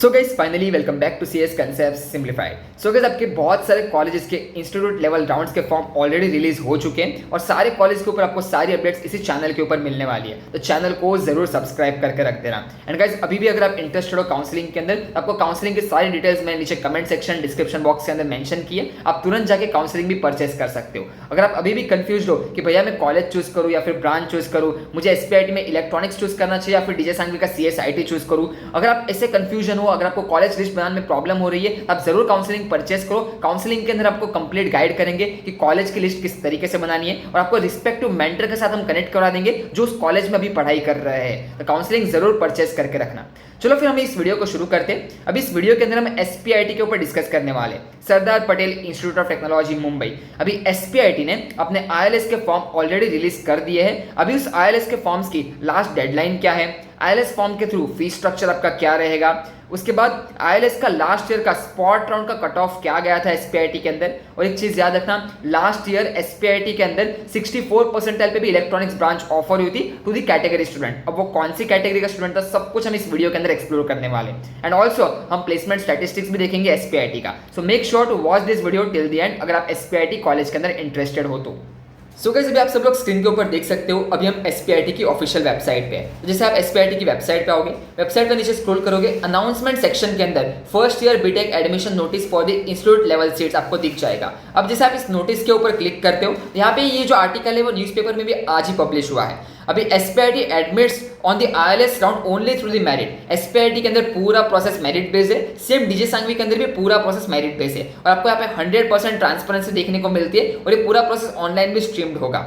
So guys finally welcome back to CS concepts simplified. So guys आपके बहुत सारे colleges के इंस्टीट्यूट लेवल राउंड्स के फॉर्म ऑलरेडी रिलीज हो चुके हैं और सारे कॉलेज के ऊपर आपको सारी अपडेट्स इसी चैनल के ऊपर मिलने वाली है, तो चैनल को जरूर सब्सक्राइब करके रख देना। एंड गाइस अभी भी अगर आप इंटरेस्टेड हो काउंसलिंग के अंदर, आपको काउंसलिंग की सारी डिटेल्स मैंने नीचे कमेंट सेक्शन डिस्क्रिप्शन बॉक्स के अंदर मेंशन की है, आप तुरंत जाके काउंसलिंग भी परचेस कर सकते हो। अगर आप अभी भी कंफ्यूज हो कि भैया मैं कॉलेज चूज करूँ या फिर ब्रांच चूज करूँ, मुझे एसपीआईटी में इलेक्ट्रॉनिक्स चूज करना चाहिए या फिर डीजे सांघवी का सीएसआईटी चूज करूँ, अगर आप ऐसे कंफ्यूजन हो, अगर आपको कॉलेज लिस्ट बनाने में प्रॉब्लम हो रही है, आप जरूर काउंसलिंग परचेस करो। काउंसलिंग के अंदर आपको कंप्लीट गाइड करेंगे कि कॉलेज की लिस्ट किस तरीके से बनानी है और आपको रिस्पेक्टिव मेंटर के साथ हम कनेक्ट करवा देंगे जो उस कॉलेज में अभी पढ़ाई कर रहे हैं। तो काउंसलिंग जरूर परचेस करके रखना। चलो फिर हम इस वीडियो को शुरू करते हैं। अभी इस वीडियो के अंदर हम एसपीआईटी के ऊपर डिस्कस करने वाले हैं, Sardar Patel institute of technology Mumbai. अभी एसपीआईटी ने अपने आईएलएस के फॉर्म ऑलरेडी रिलीज कर दिए हैं। अभी उस आईएलएस के फॉर्म्स की लास्ट डेडलाइन क्या है, आईएलएस फॉर्म के थ्रू फीस स्ट्रक्चर आपका क्या रहेगा, उसके बाद आईएलएस का लास्ट ईयर का स्पॉट राउंड का कट ऑफ क्या गया था एसपीआईटी के अंदर। और एक चीज याद रखना, लास्ट ईयर एसपीआईटी के अंदर 64 परसेंटाइल पे भी इलेक्ट्रॉनिक्स ब्रांच ऑफर हुई थी टू दी कैटेगरी स्टूडेंट। अब वो कौन सी कैटेगरी का स्टूडेंट था, सब कुछ हम इस वीडियो के अंदर एक्सप्लोर करने वाले। एंड ऑल्सो हम प्लेसमेंट स्टैटिस्टिक्स भी देखेंगे एसपीआईटी का। So make sure to watch this video till the end अगर आप एसपीआईटी कॉलेज के अंदर इंटरेस्टेड हो तो। सो गाइस अभी आप सब लोग स्क्रीन के ऊपर देख सकते हो, अभी हम एसपीआईटी की ऑफिशियल वेबसाइट पे हैं। तो जैसे आप एसपीआईटी की वेबसाइट पे आओगे, वेबसाइट पे नीचे स्क्रॉल करोगे, अनाउंसमेंट सेक्शन के अंदर first year BTech admission notice for the institute level seats आपको दिख जाएगा। अब जैसे आप इस नोटिस के ऊपर क्लिक करते हो, यहाँ पे ये जो आर्टिकल है वो न्यूज़पेपर में भी आज ही पब्लिश हुआ है। अभी SPIT admits on the ILS round only through the merit. SPIT के अंदर पूरा प्रोसेस मेरिट बेस्ड है, सेम डीजे सांघवी के अंदर भी पूरा प्रोसेस मेरिट बेस्ड है और आपको यहाँ पे 100% ट्रांसपेरेंसी देखने को मिलती है और ये पूरा प्रोसेस ऑनलाइन भी स्ट्रीम्ड होगा।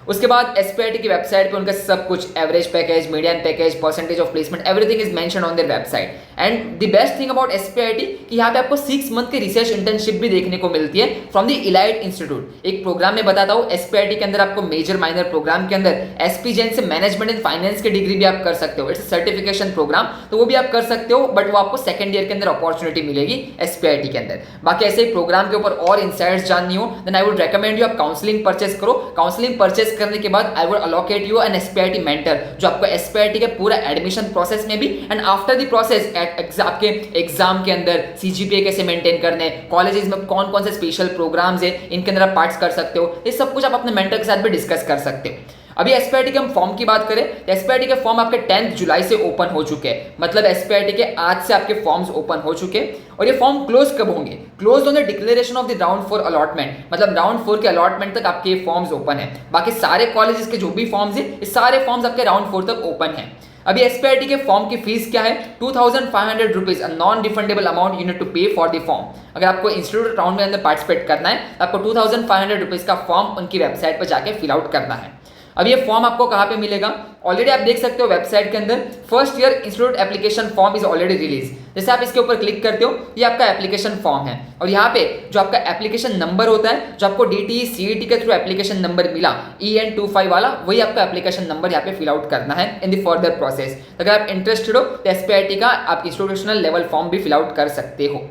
उसके बाद एसपीआईटी की वेबसाइट पे उनका सब कुछ average package, median package, percentage of placement, everything is mentioned on their website. And the best thing about SPIT कि यहाँ पे आपको 6 मंथ की रिसर्च इंटर्नशिप भी देखने को मिलती है फ्रॉम द इलाइट इंस्टीट्यूट। एक प्रोग्राम में बताता हूँ, एसपीआईटी के अंदर आपको मेजर माइनर प्रोग्राम के अंदर एसपी जैन से मैनेजमेंट एंड फाइनेंस की डिग्री भी आप कर सकते हो। इट्स सर्टिफिकेशन प्रोग्राम, तो वो भी आप कर सकते हो, बट वो आपको सेकंड ईयर के अंदर अपॉर्चुनिटी मिलेगी एसपीआईटी के अंदर। बाकी ऐसे ही प्रोग्राम के ऊपर और इनसाइट्स जाननी हो then I would recommend you आप काउंसलिंग परचेस करो। काउंसलिंग परचेस करने के बाद आई allocate you an SPIT mentor जो आपको SPIT के पूरा एडमिशन प्रोसेस में भी एंड आफ्टर द प्रोसेस आपके एग्जाम के अंदर CGPA कैसे मेंटेन करने, कॉलेजेस में कौन कौन से स्पेशल प्रोग्राम्स है इनके अंदर आप पार्ट्स कर सकते हो, ये सब कुछ आप अपने मेंटर के साथ भी डिस्कस कर सकते हो। अभी एसपीआईटी के हम फॉर्म की बात करें तो एसपीआईटी के फॉर्म आपके 10 जुलाई से ओपन हो चुके हैं, मतलब एसपीआईटी के आज से आपके फॉर्म्स ओपन हो चुके हैं। और ये फॉर्म क्लोज कब होंगे, close on the declaration of the round 4 allotment, मतलब राउंड 4 के अलॉटमेंट तक आपके फॉर्म्स ओपन है। बाकी सारे कॉलेजेस के जो भी फॉर्म्स है, ये सारे फॉर्म्स आपके राउंड 4 तक ओपन है। अभी एसपीआईटी के फॉर्म की फीस क्या है, 2500 rupees, non refundable amount you need to pay for the form. अगर आपको इंस्टीट्यूट राउंड में अंदर पार्टिसिपेट करना है तो आपको 2500 रुपीज का फॉर्म उनकी वेबसाइट पर जाके फिल आउट करना है। अब ये फॉर्म आपको कहाँ पे मिलेगा, ऑलरेडी आप देख सकते हो वेबसाइट के अंदर first year institute application form is already release. जैसे आप इसके ऊपर क्लिक करते हो, ये आपका एप्लीकेशन फॉर्म है और यहाँ पे जो आपका एप्लीकेशन नंबर होता है, जो आपको DTE CET के थ्रू एप्लीकेशन नंबर मिला EN25 वाला, वही आपका एप्लीकेशन नंबर यहाँ पे फिल आउट करना है इन द फर्दर प्रोसेस। अगर आप इंटरेस्टेड हो तो एसपीआईटी का आप इंस्टीट्यूशनल लेवल फॉर्म भी फिल आउट कर सकते हो।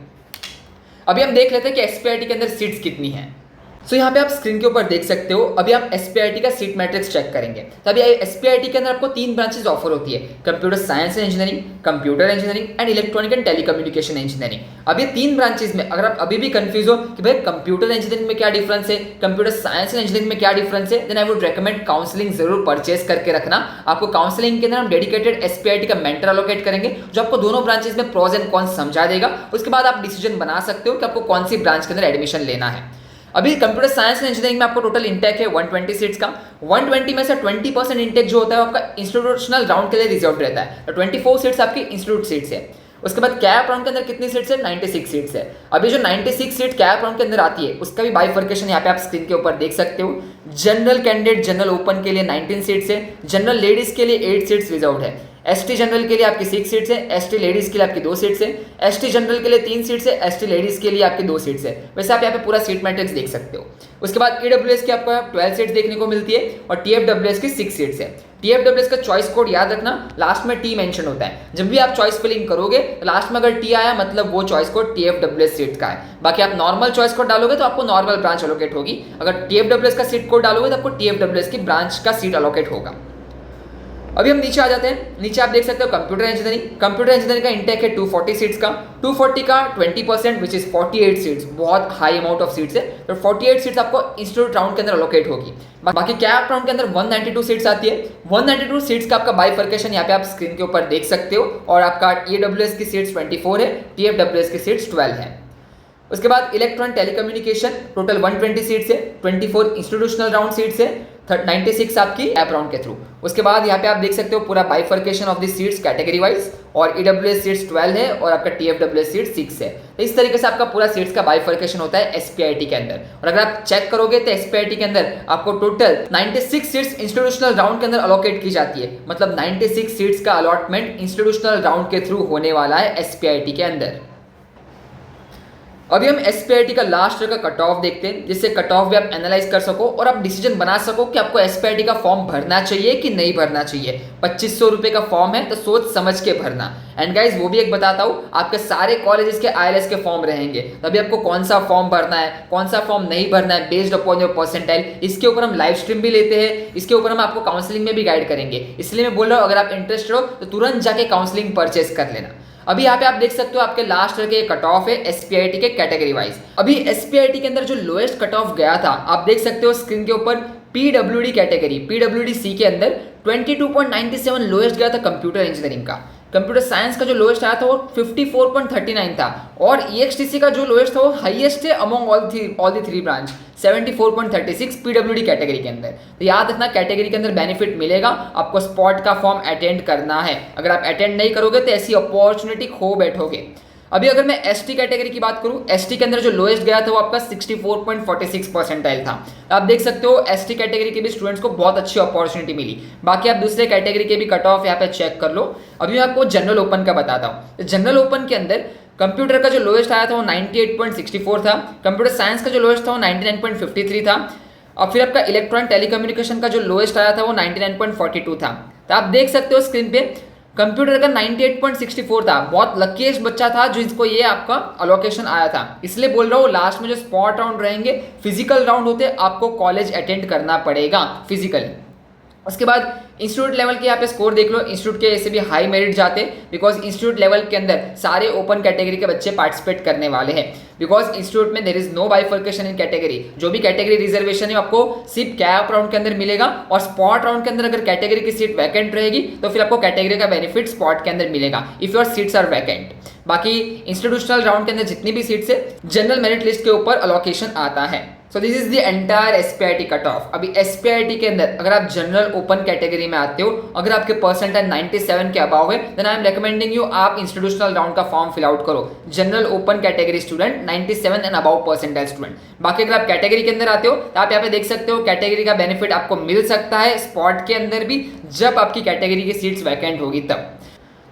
अभी हम देख लेते हैं कि एसपीआईटी के अंदर सीट्स कितनी है। सो यहाँ पे आप स्क्रीन के ऊपर देख सकते हो, अभी आप एसपीआईटी का सीट मैट्रिक्स चेक करेंगे तो अभी एसपीआईटी के अंदर आपको 3 ब्रांचेस ऑफर होती है, computer science and engineering, computer engineering and electronic and telecommunication engineering. अब ये 3 ब्रांचेस में अगर आप अभी भी कंफ्यूज हो कि भाई कंप्यूटर इंजीनियरिंग में क्या डिफरेंस है, कंप्यूटर साइंस एंड इंजीनियरिंग में क्या डिफरेंस है, then I would recommend counselling जरूर परचेस करके रखना। आपको काउंसलिंग के अंदर हम डेडिकेटेड एसपीआईटी का मेंटर अलोकेट करेंगे जो आपको दोनों ब्रांचेस में प्रोज एंड कॉन्स समझा देगा। उसके बाद आप डिसीजन बना सकते हो कि आपको कौन सी ब्रांच के अंदर एडमिशन लेना है। अभी कंप्यूटर साइंस एंड इंजीनियरिंग में आपको टोटल इंटेक है 120 सीट्स का। 120 में से 20% इंटेक जो होता है आपका इंस्टीट्यूशनल राउंड के लिए रिजर्व रहता है, तो 24 सीट्स आपकी इंस्टीट्यूट सीट्स है। उसके बाद कैप राउंड के अंदर कितनी सीट्स है, 96 सीट्स है। अभी जो 96 सीट कैप राउंड के अंदर आती है उसका भी बाइफर्केशन यहाँ पे आप स्क्रीन के ऊपर देख सकते हो। जनरल कैंडिडेट जनरल ओपन के लिए 19 सीट्स है, जनरल लेडीज के लिए 8 सीट्स रिजर्व है, एसटी जनरल के लिए आपकी 6 सीट्स है, एसटी लेडीज के लिए आपकी 2 सीट्स है, एसटी जनरल के लिए 3 सीट्स है, एसटी लेडीज के लिए आपकी 2 सीट्स है। वैसे आप यहाँ पे पूरा सीट मैट्रिक्स देख सकते हो। उसके बाद ईडब्ल्यूएस की आपको 12 सीट्स देखने को मिलती है और टीएफडब्ल्यूएस की 6 सीट्स है। टीएफडब्ल्यूएस का चॉइस कोड याद रखना, लास्ट में टी मेंशन होता है। जब भी आप चॉइस फिलिंग करोगे लास्ट में अगर टी आया मतलब वो चॉइस कोड टीएफडब्ल्यूएस सीट का है। बाकी आप नॉर्मल चॉइस कोड डालोगे तो आपको नॉर्मल ब्रांच अलोकेट होगी, अगर टीएफडब्ल्यूएस का सीट कोड डालोगे तो आपको टीएफडब्ल्यूएस की ब्रांच का सीट अलोकेट होगा। अभी हम नीचे आ जाते हैं। नीचे आप देख सकते हो कंप्यूटर इंजीनियरिंग का इंटेक है 240 सीट्स का, 240 का 20% विच इज 48 सीट्स, बहुत हाई अमाउंट ऑफ सीट्स है। तो 48 सीट्स आपको इंस्टीट्यूट राउंड के अंदर अलोकेट होगी। बाकी कैप राउंड के अंदर 192 सीट्स आती है। 192 सीट्स का आपका बाइफर्केशन यहाँ पे आप स्क्रीन के ऊपर देख सकते हो, और आपका EWS की सीट्स 24 है, TFWS की सीट्स 12 है। उसके बाद इलेक्ट्रॉनिक टेलीकम्युनिकेशन टोटल 120 सीट्स है, 24 इंस्टीट्यूशनल राउंड सीट्स है, 96 आपकी ऐप राउंड के थ्रू। उसके बाद यहाँ पे आप देख सकते हो पूरा bifurcation of the seats category wise, और EWS सीट्स 12 है और आपका TFWS सीट 6 है। तो इस तरीके से आपका पूरा सीट्स का बाइफर्केशन होता है SPIT के अंदर। और अगर आप चेक करोगे तो SPIT के अंदर आपको टोटल 96 सीट्स इंस्टीट्यूशनल राउंड के अंदर अलोकेट की जाती है, मतलब 96 सीट्स का अलॉटमेंट इंस्टीट्यूशनल राउंड के थ्रू होने वाला है SPIT के अंदर। अभी हम SPIT का लास्ट ईयर का कट ऑफ देखते हैं, जिससे कट ऑफ भी आप एनालाइज कर सको और आप डिसीजन बना सको कि आपको SPIT का फॉर्म भरना चाहिए कि नहीं भरना चाहिए। 2500 रुपये का फॉर्म है, तो सोच समझ के भरना। एंड गाइज वो भी एक बताता हूँ, आपके सारे कॉलेजेस के ILS के फॉर्म रहेंगे, तभी आपको कौन सा फॉर्म भरना है, कौन सा फॉर्म नहीं भरना है बेस्ड अपॉन योर परसेंटाइल। इसके ऊपर हम लाइव स्ट्रीम भी लेते हैं, इसके ऊपर हम आपको काउंसलिंग में भी गाइड करेंगे। इसलिए मैं बोल रहा हूँ, अगर आप इंटरेस्टेड हो तो तुरंत जाके काउंसलिंग परचेस कर लेना। अभी यहाँ पे आप देख सकते हो आपके लास्ट ईयर के कट ऑफ है SPIT के कैटेगरी वाइज। अभी SPIT के अंदर जो लोएस्ट कट ऑफ गया था, आप देख सकते हो स्क्रीन के ऊपर, PWD कैटेगरी PWD-C के अंदर 22.97 लोएस्ट गया था कंप्यूटर इंजीनियरिंग का। कंप्यूटर साइंस का जो लोएस्ट आया था वो 54.39 था, और EXTC का जो लोएस्ट था वो हाईएस्ट है among all the three branch 74.36 PWD category के अंदर। तो याद रखना, कैटेगरी के अंदर बेनिफिट मिलेगा, आपको स्पॉट का फॉर्म अटेंड करना है। अगर आप अटेंड नहीं करोगे तो ऐसी अपॉर्चुनिटी खो बैठोगे। अभी अगर मैं ST कैटेगरी की बात करूं, ST के अंदर जो लोएस्ट गया था वो आपका 64.46 परसेंटाइल था। आप देख सकते हो ST कैटेगरी के भी स्टूडेंट्स को बहुत अच्छी अपॉर्चुनिटी मिली। बाकी आप दूसरे कैटेगरी के भी कट ऑफ यहाँ पे चेक कर लो। अभी मैं आपको जनरल ओपन का बताता हूँ। तो जनरल ओपन के अंदर कंप्यूटर का जो लोएस्ट आया था वो 98.64 था, कंप्यूटर साइंस का जो लोएस्ट था वो 99.53 था, और फिर आपका इलेक्ट्रॉनिक टेलीकम्युनिकेशन का जो लोएस्ट आया था वो 99.42 था। तो आप देख सकते हो स्क्रीन पे कंप्यूटर का 98.64 था। बहुत लकीएस्ट बच्चा था जिसको ये आपका अलोकेशन आया था। इसलिए बोल रहा हूँ, लास्ट में जो स्पॉट राउंड रहेंगे, फिजिकल राउंड होते, आपको कॉलेज अटेंड करना पड़ेगा फिजिकली। उसके बाद इंस्टीट्यूट लेवल के यहाँ पे स्कोर देख लो। इंस्टीट्यूट के ऐसे भी हाई मेरिट जाते हैं, बिकॉज इंस्टीट्यूट लेवल के अंदर सारे ओपन कैटेगरी के बच्चे पार्टिसिपेट करने वाले हैं। बिकॉज इंस्टीट्यूट में there is no bifurcation in category. जो भी कैटेगरी रिजर्वेशन है आपको सिर्फ कैप राउंड के अंदर मिलेगा, और स्पॉट राउंड के अंदर अगर कैटेगरी की सीट वैकेंट रहेगी तो फिर आपको कैटेगरी का बेनिफिट स्पॉट के अंदर मिलेगा if your seats are vacant. बाकी इंस्टीट्यूशनल राउंड के अंदर जितनी भी सीट्स है जनरल मेरिट लिस्ट के ऊपर अलोकेशन आता है। So this is the entire SPIT cut off. अभी SPIT के अंदर अगर आप जनरल ओपन कैटेगरी में आते हो, अगर आपके परसेंटाइल 97 के अबाव है, then I am recommending you आप इंस्टीट्यूशनल राउंड का फॉर्म फिल आउट करो। General open category student, 97 and above percentile student. बाकी अगर आप कैटेगरी के अंदर आते हो तो आप यहाँ पे देख सकते हो कैटेगरी का बेनिफिट आपको मिल सकता है स्पॉट के अंदर भी, जब आपकी कैटेगरी की सीट्स वैकेंट होगी तब।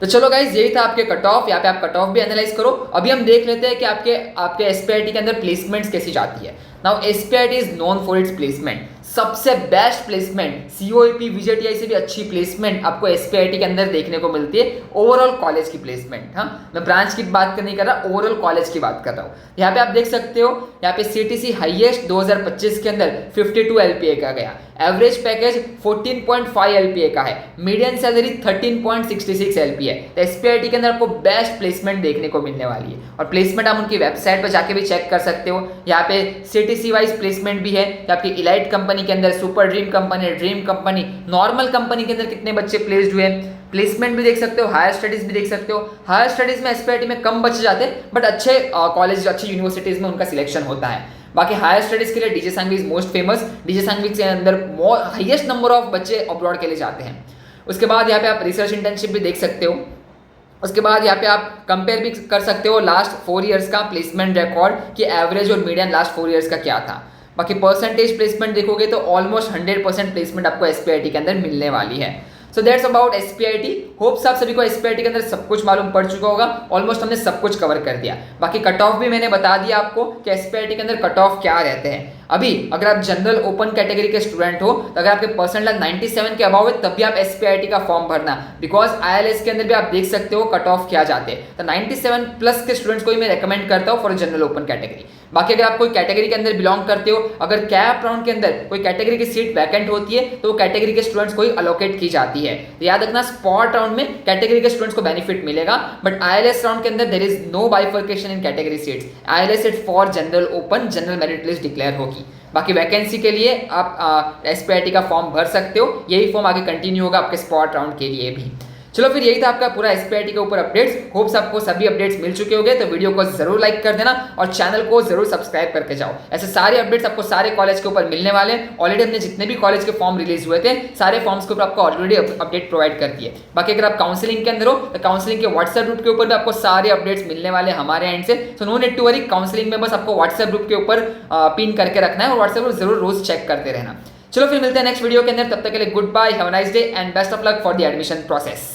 तो चलो गाइज, यही था आपके कट ऑफ। यहाँ पे आप कट ऑफ भी एनालाइज करो। अभी हम देख लेते हैं कि आपके SPIT के अंदर प्लेसमेंट्स कैसी जाती है। Now SPIT is known for its placement. सबसे बेस्ट प्लेसमेंट, COEP VJTI से भी अच्छी प्लेसमेंट आपको SPIT के अंदर देखने को मिलती है। ओवरऑल कॉलेज की प्लेसमेंट, हाँ, मैं ब्रांच की बात नहीं कर रहा, ओवरऑल कॉलेज की बात कर रहा हूँ। यहाँ पे आप देख सकते हो, यहाँ पे CTC हाईएस्ट 2025 के अंदर 52 LPA का गया, एवरेज पैकेज 14.5 LPA का है, मीडियन सैलरी 13.66 LPA है। तो SPIT के अंदर आपको बेस्ट प्लेसमेंट देखने को मिलने वाली है, और प्लेसमेंट आप उनकी वेबसाइट पर जाके भी चेक कर सकते हो। यहाँ पे CTC वाइज प्लेसमेंट भी है, आपकी इलाइट कंपनी के अंदर, super dream company, normal company के अंदर कितने बच्चे प्लेस्ड हुए, प्लेसमेंट भी देख सकते हो, हायर स्टडीज भी देख सकते हो। हायर स्टडीज में SPIT में कम बच्चे जाते हैं, बट अच्छे कॉलेज, अच्छी यूनिवर्सिटीज में उनका सिलेक्शन होता है। बाकी हायर स्टडीज के लिए DJ Sangvi is most famous. DJ Sangvi के अंदर हाईएस्ट नंबर ऑफ बच्चे अब्रॉड के लिए जाते हैं। उसके बाद यहाँ पे आप रिसर्च इंटर्नशिप भी देख सकते हो। उसके बाद यहाँ पे आप कंपेयर भी कर सकते हो लास्ट 4 ईयर्स का प्लेसमेंट रिकॉर्ड कि एवरेज और मीडियन लास्ट 4 ईयर्स का क्या था। बाकी परसेंटेज प्लेसमेंट देखोगे तो ऑलमोस्ट 100% प्लेसमेंट आपको SPIT के अंदर मिलने वाली है। So that's about SPIT। Hopes आप सभी को SPIT के अंदर सब कुछ मालूम पड़ चुका होगा। ऑलमोस्ट हमने सब कुछ कवर कर दिया। बाकी कट ऑफ भी मैंने बता दिया आपको कि SPIT के अंदर कट ऑफ क्या रहते हैं। अभी अगर आप जनरल ओपन कैटेगरी के स्टूडेंट हो तो अगर आपके परसेंटाइल 97 के अबाव है तब भी आप SPIT का फॉर्म भरना, बिकॉज ILS के अंदर भी आप देख सकते हो कट ऑफ क्या जाते हैं। तो 97 प्लस के स्टूडेंट्स को ही मैं रेकमेंड करता हूँ फॉर जनरल ओपन कैटेगरी। बाकी अगर आप कोई कैटेगरी के अंदर बिलोंग करते हो, अगर कैप राउंड के अंदर कोई कैटेगरी की सीट वैकेंट होती है तो वो कैटेगरी के स्टूडेंट्स को ही अलोकेट की जाती है। तो याद रखना स्पॉट राउंड में कैटेगरी के स्टूडेंट्स को बेनिफिट मिलेगा, बट आईएलएस राउंड के अंदर there is no bifurcation in category seats. ILS seat for general open, general merit list declare होगी। बाकी वैकेंसी के लिए आप एसपीआईटी का फॉर्म भर सकते हो, यही फॉर्म आगे कंटिन्यू होगा आपके स्पॉट राउंड के लिए भी। चलो फिर यही था आपका पूरा एसपीआईटी के ऊपर अपडेट्स। होप्स आपको सभी अपडेट्स मिल चुके होंगे, तो वीडियो को जरूर लाइक कर देना और चैनल को जरूर सब्सक्राइब करके जाओ। ऐसे सारे अपडेट्स आपको सारे कॉलेज के ऊपर मिलने वाले हैं। ऑलरेडी हमने जितने भी कॉलेज के फॉर्म रिलीज हुए थे सारे फॉर्म्स के ऊपर आपको ऑलरेडी अपडेट प्रोवाइड कर दिए। बाकी अगर आप काउंसलिंग के अंदर हो तो काउंसलिंग के व्हाट्सएप ग्रुप के ऊपर भी आपको सारे अपडेट्स मिलने वाले हमारे एंड से। So no need to worry, counselling में बस आपको व्हाट्सएप ग्रुप के ऊपर पिन करके रखना है और व्हाट्सएप ग्रुप जरूर रोज चेक करते रहना। चलो फिर मिलते हैं नेक्स्ट वीडियो के अंदर, तब तक के लिए goodbye, have a nice day and best of luck for the admission process.